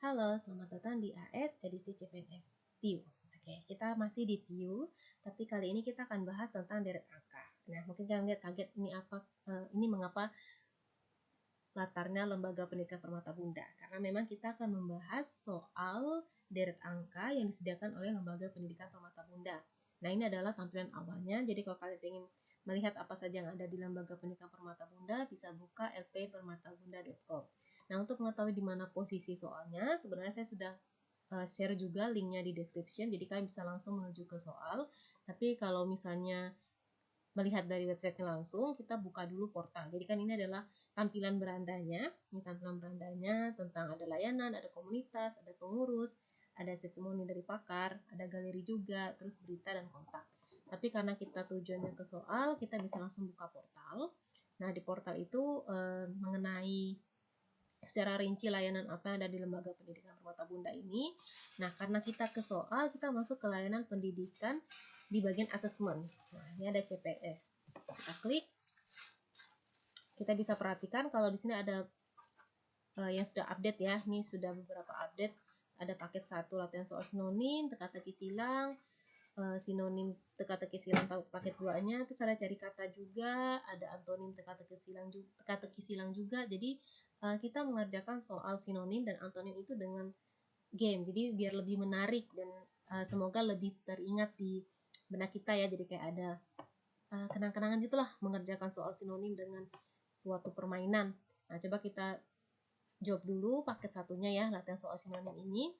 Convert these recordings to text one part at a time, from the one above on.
Halo, selamat datang di AS edisi CPNS TIU. Oke, kita masih di TIU, tapi kali ini kita akan bahas tentang deret angka. Nah, mungkin kalian lihat kaget ini mengapa latarnya Lembaga Pendidikan Permata Bunda. Karena memang kita akan membahas soal deret angka yang disediakan oleh Lembaga Pendidikan Permata Bunda. Nah, ini adalah tampilan awalnya. Jadi kalau kalian ingin melihat apa saja yang ada di Lembaga Pendidikan Permata Bunda, bisa buka lppermatabunda.com. Nah, untuk mengetahui di mana posisi soalnya, sebenarnya saya sudah share juga linknya di description, jadi kalian bisa langsung menuju ke soal. Tapi kalau misalnya melihat dari websitenya langsung, kita buka dulu portal. Jadi kan ini adalah tampilan berandanya. Ini tampilan berandanya tentang ada layanan, ada komunitas, ada pengurus, ada testimoni dari pakar, ada galeri juga, terus berita dan kontak. Tapi karena kita tujuannya ke soal, kita bisa langsung buka portal. Nah, di portal itu mengenai secara rinci layanan apa yang ada di Lembaga Pendidikan Permata Bunda ini. Nah, karena kita ke soal, kita masuk ke layanan pendidikan di bagian asesmen. Nah, ini ada CPS. Kita klik. Kita bisa perhatikan kalau di sini ada yang sudah update ya. Ini sudah beberapa update. Ada paket 1 latihan soal sinonim, teka-teki silang, sinonim teka-teki silang paket 2-nya, terus ada cari kata juga, ada antonim teka-teki silang juga. Jadi kita mengerjakan soal sinonim dan antonim itu dengan game. Jadi biar lebih menarik dan semoga lebih teringat di benak kita ya. Jadi kayak ada kenang-kenangan gitulah mengerjakan soal sinonim dengan suatu permainan. Nah, coba kita jawab dulu paket 1-nya ya, latihan soal sinonim ini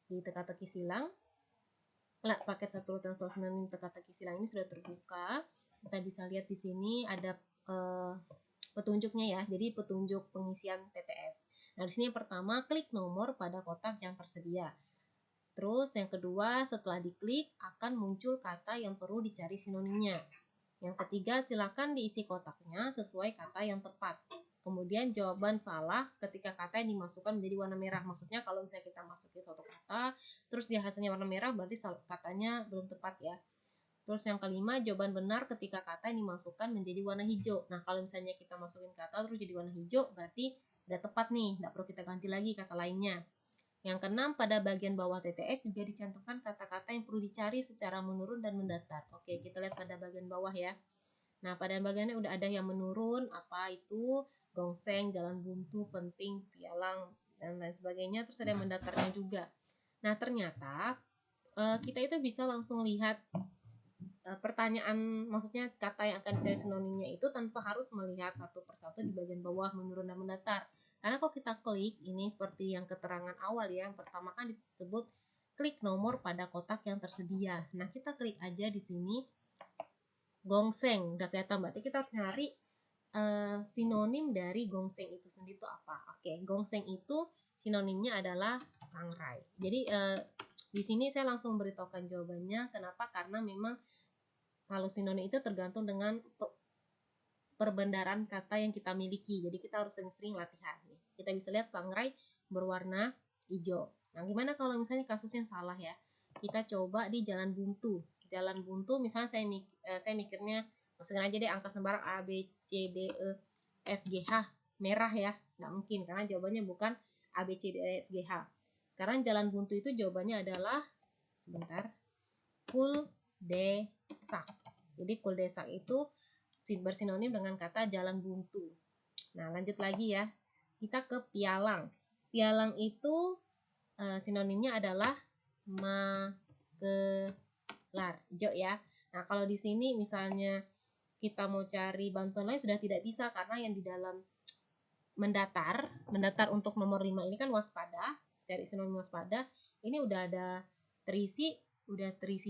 di teka-teki silang. Paket 1 latihan soal sinonim teka-teki silang ini sudah terbuka. Kita bisa lihat di sini ada petunjuknya ya. Jadi petunjuk pengisian TTS. Nah, di sini yang pertama klik nomor pada kotak yang tersedia. Terus yang kedua, setelah diklik akan muncul kata yang perlu dicari sinonimnya. Yang ketiga, silakan diisi kotaknya sesuai kata yang tepat. Kemudian jawaban salah ketika kata yang dimasukkan menjadi warna merah. Maksudnya kalau misalnya kita masukin suatu kata, terus dia hasilnya warna merah, berarti katanya belum tepat ya. Terus yang kelima, jawaban benar ketika kata yang dimasukkan menjadi warna hijau. Nah, kalau misalnya kita masukin kata terus jadi warna hijau, berarti udah tepat nih, nggak perlu kita ganti lagi kata lainnya. Yang keenam, pada bagian bawah TTS juga dicantumkan kata-kata yang perlu dicari secara menurun dan mendatar. Oke, kita lihat pada bagian bawah ya. Nah, pada bagiannya udah ada yang menurun, apa itu, gongseng, jalan buntu, penting, pialang, dan lain sebagainya. Terus ada yang mendatarnya juga. Nah, ternyata kita itu bisa langsung lihat pertanyaan, maksudnya kata yang akan dicari sinonimnya itu tanpa harus melihat satu persatu di bagian bawah menurun dan mendatar. Karena kalau kita klik, ini seperti yang keterangan awal ya, yang pertama kan disebut klik nomor pada kotak yang tersedia. Nah, kita klik aja di sini gongseng, udah kelihatan, berarti kita harus nyari sinonim dari gongseng itu sendiri itu apa. Oke, gongseng itu sinonimnya adalah sangrai. Jadi di sini saya langsung beritahukan jawabannya. Kenapa? Karena memang kalau sinonim itu tergantung dengan perbendaharaan kata yang kita miliki. Jadi kita harus sering-sering latihan. Kita bisa lihat sangrai berwarna hijau. Nah, gimana kalau misalnya kasusnya salah ya? Kita coba di jalan buntu. Jalan buntu misalnya saya mikirnya, masukin aja deh angka sembarang A, B, C, D, E, F, G, H. Merah ya. Nggak mungkin karena jawabannya bukan A, B, C, D, E, F, G, H. Sekarang jalan buntu itu jawabannya adalah, sebentar, kuldesak. Jadi kuldesak itu bersinonim dengan kata jalan buntu. Nah, lanjut lagi ya. Kita ke pialang. Pialang itu sinonimnya adalah magelar. Hijau ya. Nah, kalau di sini misalnya kita mau cari bantuan lain sudah tidak bisa karena yang di dalam mendatar untuk nomor 5 ini kan waspada, cari sinonim waspada. Ini udah ada terisi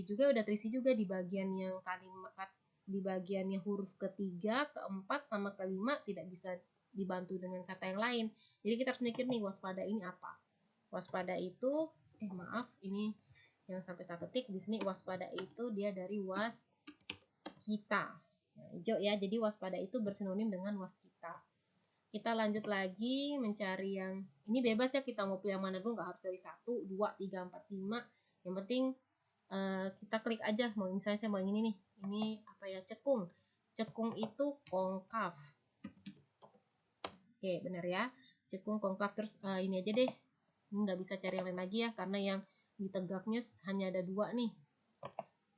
juga di bagian yang kalimat, di bagian yang huruf ketiga, keempat, sama kelima tidak bisa dibantu dengan kata yang lain. Jadi kita harus mikir nih waspada ini apa. Waspada itu, ini yang sampai saya ketik di sini, waspada itu dia dari waskita. Nah, hijau ya, jadi waspada itu bersinonim dengan waskita. Kita lanjut lagi mencari yang ini bebas ya, kita mau pilih yang mana dulu, nggak harus dari 1, 2, 3, 4, 5. Yang penting kita klik aja. Mau misalnya saya mau yang ini nih. Ini apa ya? Cekung. Cekung itu konkav. Oke, benar ya. Cekung konkav. Terus ini aja deh. nggak bisa cari yang lain lagi ya, karena yang di tegaknya hanya ada 2 nih.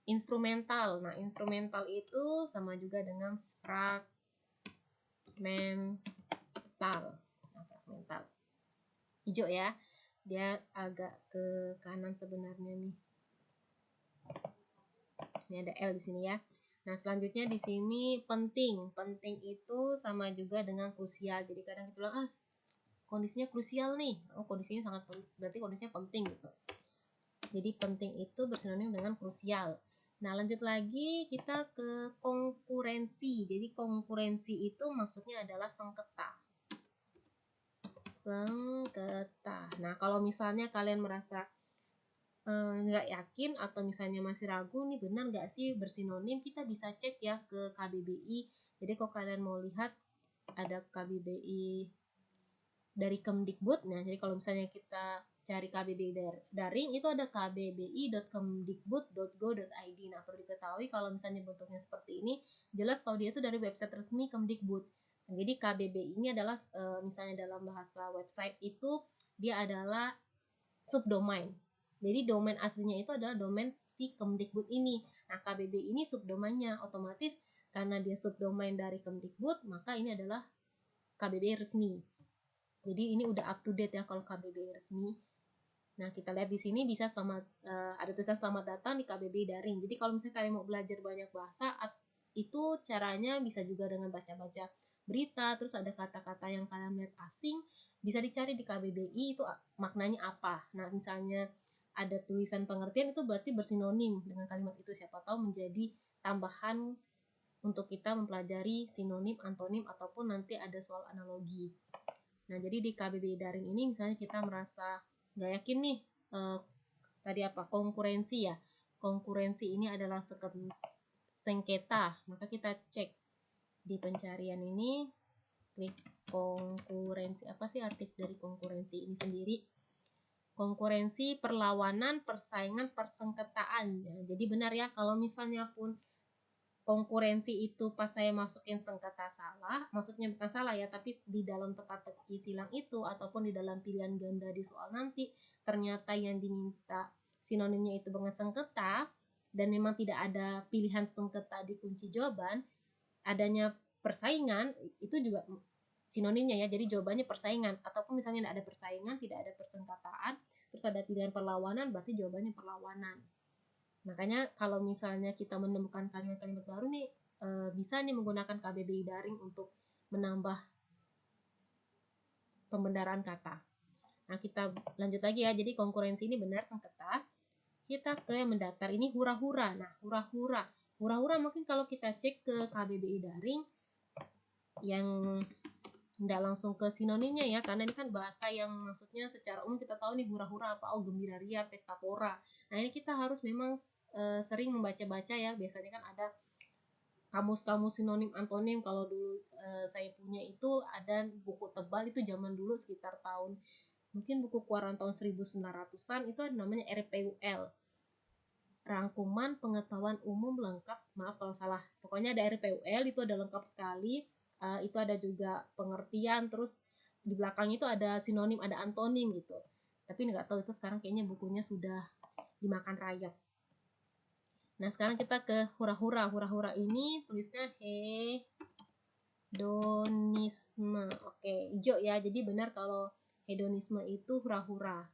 Instrumental. Nah, instrumental itu sama juga dengan fragmental. Nah, fragmental. Hijau ya. Dia agak ke kanan sebenarnya nih. Ini ada L di sini ya. Nah, selanjutnya di sini penting. Penting itu sama juga dengan krusial. Jadi kadang kita bilang, kondisinya krusial nih. Oh, kondisinya sangat penting. Berarti kondisinya penting gitu. Jadi penting itu bersinonim dengan krusial. Nah, lanjut lagi kita ke konkurensi. Jadi konkurensi itu maksudnya adalah sengketa. Sengketa. Nah, kalau misalnya kalian merasa nggak yakin atau misalnya masih ragu nih benar nggak sih bersinonim, kita bisa cek ya ke KBBI. Jadi kalau kalian mau lihat ada KBBI dari Kemdikbud. Nah, jadi kalau misalnya kita cari KBBI daring itu ada kbbi.kemdikbud.go.id. Nah, perlu diketahui kalau misalnya bentuknya seperti ini, jelas kalau dia itu dari website resmi Kemdikbud. Nah, jadi KBBI ini adalah misalnya dalam bahasa website itu dia adalah subdomain. Jadi domain aslinya itu adalah domain si Kemdikbud ini. Nah, KBBI ini subdomainnya, otomatis karena dia subdomain dari Kemdikbud, maka ini adalah KBBI resmi. Jadi ini udah up to date ya kalau KBBI resmi. Nah, kita lihat di sini bisa ada tulisan selamat datang di KBBI daring. Jadi kalau misalnya kalian mau belajar banyak bahasa, itu caranya bisa juga dengan baca-baca berita, terus ada kata-kata yang kalian lihat asing, bisa dicari di KBBI itu maknanya apa. Nah, misalnya ada tulisan pengertian itu berarti bersinonim dengan kalimat itu, siapa tahu menjadi tambahan untuk kita mempelajari sinonim, antonim, ataupun nanti ada soal analogi. Nah, jadi di KBBI daring ini misalnya kita merasa nggak yakin nih, tadi apa, konkurensi ya. Konkurensi ini adalah sengketa, maka kita cek di pencarian ini, klik konkurensi. Apa sih arti dari konkurensi ini sendiri? Konkurensi, perlawanan, persaingan, persengketaan. Ya, jadi benar ya, kalau misalnya pun konkurensi itu pas saya masukin sengketa salah, maksudnya bukan salah ya, tapi di dalam teka-teki silang itu ataupun di dalam pilihan ganda di soal nanti ternyata yang diminta sinonimnya itu dengan sengketa dan memang tidak ada pilihan sengketa di kunci jawaban, adanya persaingan itu juga sinonimnya ya. Jadi jawabannya persaingan, ataupun misalnya tidak ada persaingan, tidak ada persengketaan, terus ada pilihan perlawanan, berarti jawabannya perlawanan. Makanya kalau misalnya kita menemukan kalimat-kalimat baru nih, bisa nih menggunakan KBBI daring untuk menambah pembenaran kata. Nah, kita lanjut lagi ya. Jadi konkurensi ini benar sengketa. Kita ke yang mendatar, ini hura-hura. Nah, hura-hura. Hura-hura mungkin kalau kita cek ke KBBI daring yang tidak langsung ke sinonimnya ya, karena ini kan bahasa yang maksudnya secara umum kita tahu nih hura-hura apa, oh gembira ria, pesta pora. Nah, ini kita harus memang sering membaca-baca ya. Biasanya kan ada kamus-kamus sinonim antonim. Kalau dulu saya punya itu ada buku tebal itu zaman dulu sekitar tahun mungkin buku keluaran tahun 1900-an, itu ada namanya RPUL, rangkuman pengetahuan umum lengkap. Maaf kalau salah, pokoknya ada RPUL itu ada lengkap sekali. Itu ada juga pengertian, terus di belakangnya itu ada sinonim, ada antonim gitu. Tapi nggak tahu itu sekarang kayaknya bukunya sudah dimakan rayap. Nah, sekarang kita ke hura-hura. Hura-hura ini tulisnya hedonisme. Oke, hijau ya. Jadi benar kalau hedonisme itu hura-hura.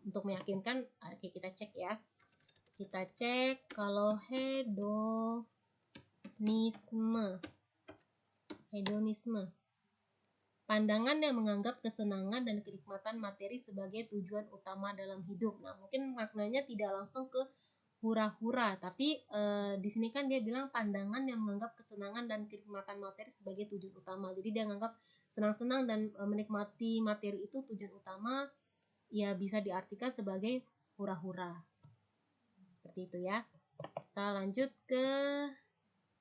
Untuk meyakinkan, oke, kita cek ya. Kita cek kalau hedonisme, pandangan yang menganggap kesenangan dan kenikmatan materi sebagai tujuan utama dalam hidup. Nah, mungkin maknanya tidak langsung ke hura-hura, tapi di sini kan dia bilang pandangan yang menganggap kesenangan dan kenikmatan materi sebagai tujuan utama. Jadi dia menganggap senang-senang dan menikmati materi itu tujuan utama, ya bisa diartikan sebagai hura-hura. Seperti itu ya. Kita lanjut ke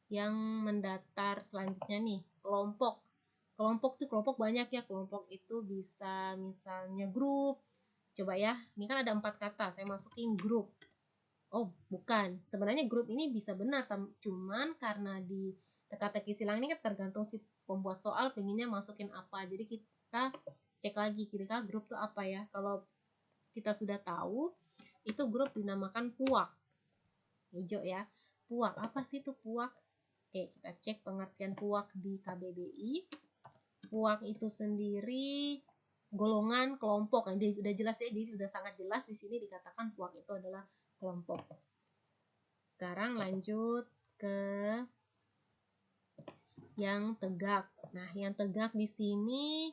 yang mendatar selanjutnya nih, kelompok. Kelompok tuh kelompok banyak ya. Kelompok itu bisa misalnya grup. Coba ya, ini kan ada 4 kata, saya masukin grup. Oh, bukan. Sebenarnya grup ini bisa benar, cuman karena di teka-teki silang ini kan tergantung si pembuat soal pengennya masukin apa. Jadi kita cek lagi kira-kira grup tuh apa ya. Kalau kita sudah tahu, itu grup dinamakan puak. Hijau ya. Puak, apa sih itu puak? Oke, kita cek pengertian puak di KBBI. Puak itu sendiri golongan kelompok. Jadi udah jelas ya, jadi udah sangat jelas di sini dikatakan puak itu adalah kelompok. Sekarang lanjut ke yang tegak. Nah, yang tegak di sini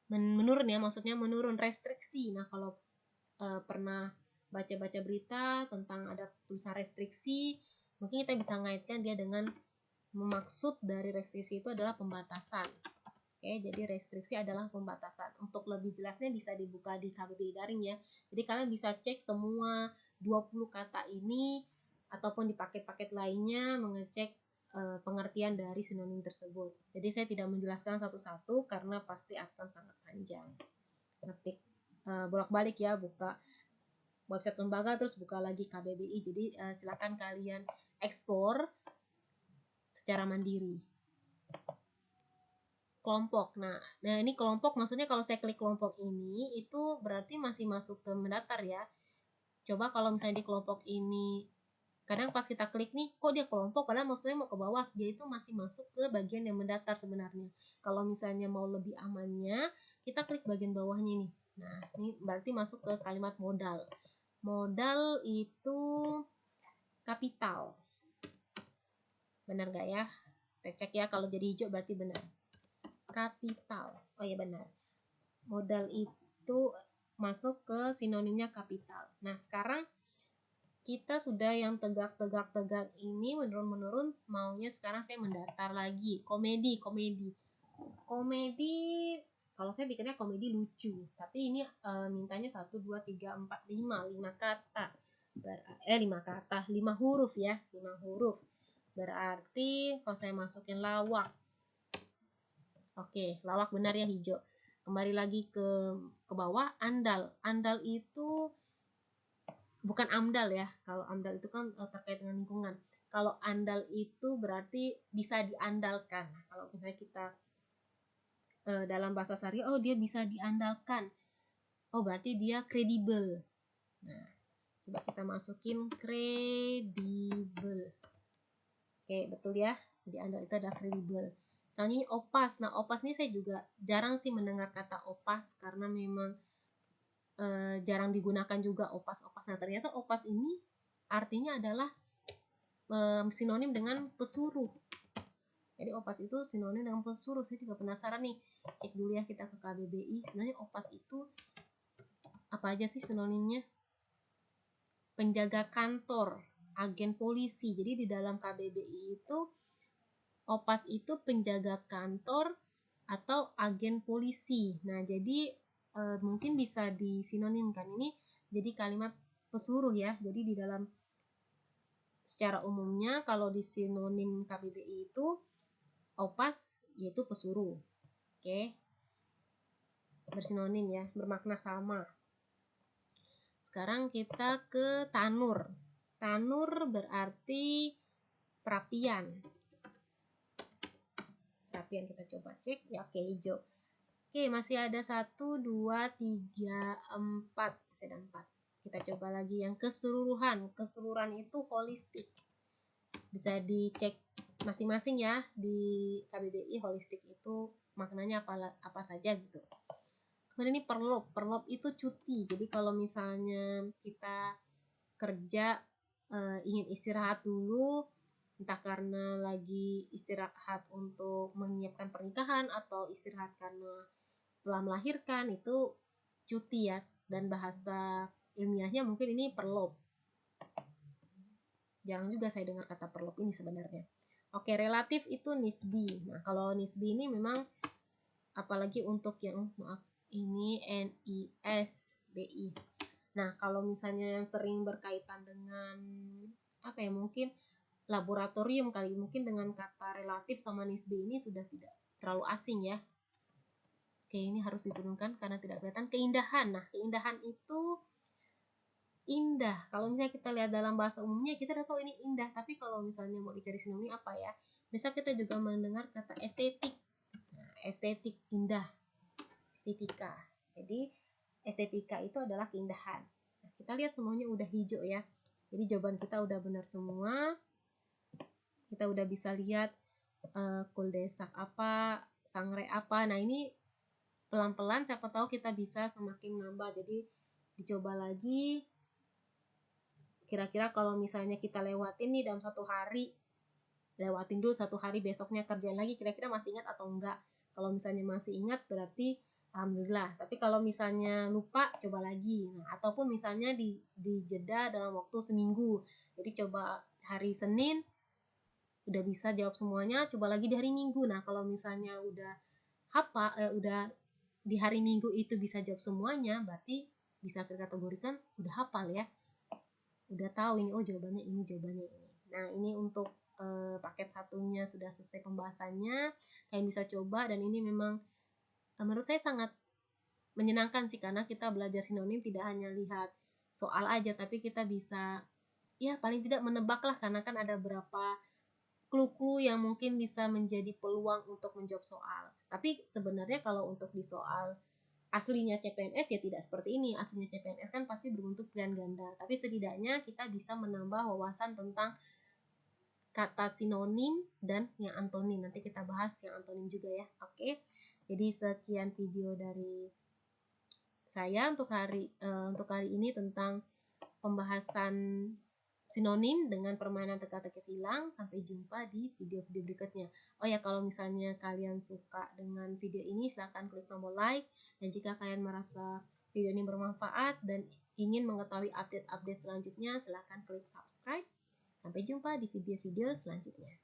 menurun ya, maksudnya menurun restriksi. Nah, kalau pernah baca-baca berita tentang ada tulisan restriksi, mungkin kita bisa ngaitkan dia dengan maksud dari restriksi itu adalah pembatasan. Oke, jadi restriksi adalah pembatasan. Untuk lebih jelasnya bisa dibuka di KBBI daring ya. Jadi kalian bisa cek semua 20 kata ini ataupun di paket-paket lainnya mengecek pengertian dari sinonim tersebut. Jadi saya tidak menjelaskan satu-satu karena pasti akan sangat panjang. Ngetik bolak-balik ya, buka website lembaga terus buka lagi KBBI. Jadi silakan kalian explore secara mandiri. Kelompok. Nah ini kelompok, maksudnya kalau saya klik kelompok ini itu berarti masih masuk ke mendaftar ya. Coba kalau misalnya di kelompok ini, kadang pas kita klik nih, kok dia kelompok, padahal maksudnya mau ke bawah, dia itu masih masuk ke bagian yang mendaftar sebenarnya. Kalau misalnya mau lebih amannya, kita klik bagian bawahnya nih. Nah, ini berarti masuk ke kalimat modal. Modal itu kapital. Benar gak ya? Kita cek ya, kalau jadi hijau berarti benar. Kapital. Oh iya benar. Modal itu masuk ke sinonimnya kapital. Nah, sekarang kita sudah yang tegak ini menurun, maunya sekarang saya mendatar lagi. Komedi. Kalau saya bikinnya komedi lucu, tapi ini mintanya 1, 2, 3, 4, 5 kata. 5 huruf ya, 5 huruf. Berarti kalau saya masukin lawak. Oke, lawak benar ya, hijau. Kembali lagi ke bawah, andal. Andal itu bukan amdal ya. Kalau amdal itu kan terkait dengan lingkungan. Kalau andal itu berarti bisa diandalkan. Nah, kalau misalnya kita dalam bahasa sehari, oh dia bisa diandalkan. Oh berarti dia kredibel. Nah, coba kita masukin kredibel. Oke, betul ya. Jadi andal itu adalah kredibel. Selanjutnya opas. Nah, opas ini saya juga jarang sih mendengar kata opas karena memang jarang digunakan juga opas-opas. Nah, ternyata opas ini artinya adalah sinonim dengan pesuruh. Jadi opas itu sinonim dengan pesuruh. Saya juga penasaran nih. Cek dulu ya kita ke KBBI. Sebenarnya opas itu apa aja sih sinonimnya? Penjaga kantor, agen polisi. Jadi di dalam KBBI itu opas itu penjaga kantor atau agen polisi. Nah, jadi mungkin bisa disinonimkan ini jadi kalimat pesuruh ya. Jadi di dalam secara umumnya kalau di sinonim KBBI itu opas yaitu pesuruh. Oke. Bersinonim ya, bermakna sama. Sekarang kita ke tanur. Tanur berarti perapian. Perapian kita coba cek ya, oke hijau. Oke, masih ada 1, 2, 3, 4. Masih ada 4. Kita coba lagi yang keseluruhan. Keseluruhan itu holistik. Bisa dicek masing-masing ya di KBBI. Holistik itu maknanya apa saja gitu. Kemudian ini perlop. Perlop itu cuti. Jadi kalau misalnya kita kerja ingin istirahat dulu, entah karena lagi istirahat untuk menyiapkan pernikahan atau istirahat karena setelah melahirkan, itu cuti ya, dan bahasa ilmiahnya mungkin ini perlop. Jarang juga saya dengar kata perlop ini sebenarnya. Oke, relatif itu nisbi. Nah, kalau nisbi ini memang apalagi untuk yang ini NISBI. Nah, kalau misalnya yang sering berkaitan dengan apa ya, mungkin laboratorium kali, mungkin dengan kata relatif sama nisbi ini sudah tidak terlalu asing ya. Oke, ini harus diturunkan karena tidak kelihatan. Keindahan. Nah, keindahan itu indah. Kalau misalnya kita lihat dalam bahasa umumnya, kita udah tahu ini indah. Tapi kalau misalnya mau dicari sinonim apa ya? Bisa kita juga mendengar kata estetik. Nah, estetik, indah. Estetika. Jadi, estetika itu adalah keindahan. Nah, kita lihat semuanya udah hijau ya. Jadi jawaban kita udah benar semua. Kita udah bisa lihat kuldesak apa, sangrai apa. Nah, ini pelan-pelan siapa tahu kita bisa semakin nambah. Jadi dicoba lagi. Kira-kira kalau misalnya kita lewatin nih dalam 1 hari, lewatin dulu 1 hari, besoknya kerjain lagi, kira-kira masih ingat atau enggak. Kalau misalnya masih ingat berarti alhamdulillah. Tapi kalau misalnya lupa, coba lagi. Nah, ataupun misalnya di jeda dalam waktu seminggu. Jadi coba hari Senin udah bisa jawab semuanya, coba lagi di hari Minggu. Nah, kalau misalnya udah udah di hari Minggu itu bisa jawab semuanya, berarti bisa kita kategorikan udah hafal ya. Udah tahu ini, oh jawabannya ini, jawabannya ini. Nah, ini untuk paket satunya sudah selesai pembahasannya. Kalian bisa coba, dan ini memang menurut saya sangat menyenangkan sih, karena kita belajar sinonim tidak hanya lihat soal aja, tapi kita bisa ya paling tidak menebak lah, karena kan ada berapa clue-clue yang mungkin bisa menjadi peluang untuk menjawab soal. Tapi sebenarnya kalau untuk di soal aslinya CPNS ya tidak seperti ini. Aslinya CPNS kan pasti berbentuk pilihan ganda. Tapi setidaknya kita bisa menambah wawasan tentang kata sinonim dan yang antonim. Nanti kita bahas yang antonim juga ya. Oke. Jadi sekian video dari saya untuk hari ini tentang pembahasan sinonim dengan permainan teka-teki silang. Sampai jumpa di video-video berikutnya. Oh ya, kalau misalnya kalian suka dengan video ini, silahkan klik tombol like. Dan jika kalian merasa video ini bermanfaat dan ingin mengetahui update-update selanjutnya, silahkan klik subscribe. Sampai jumpa di video-video selanjutnya.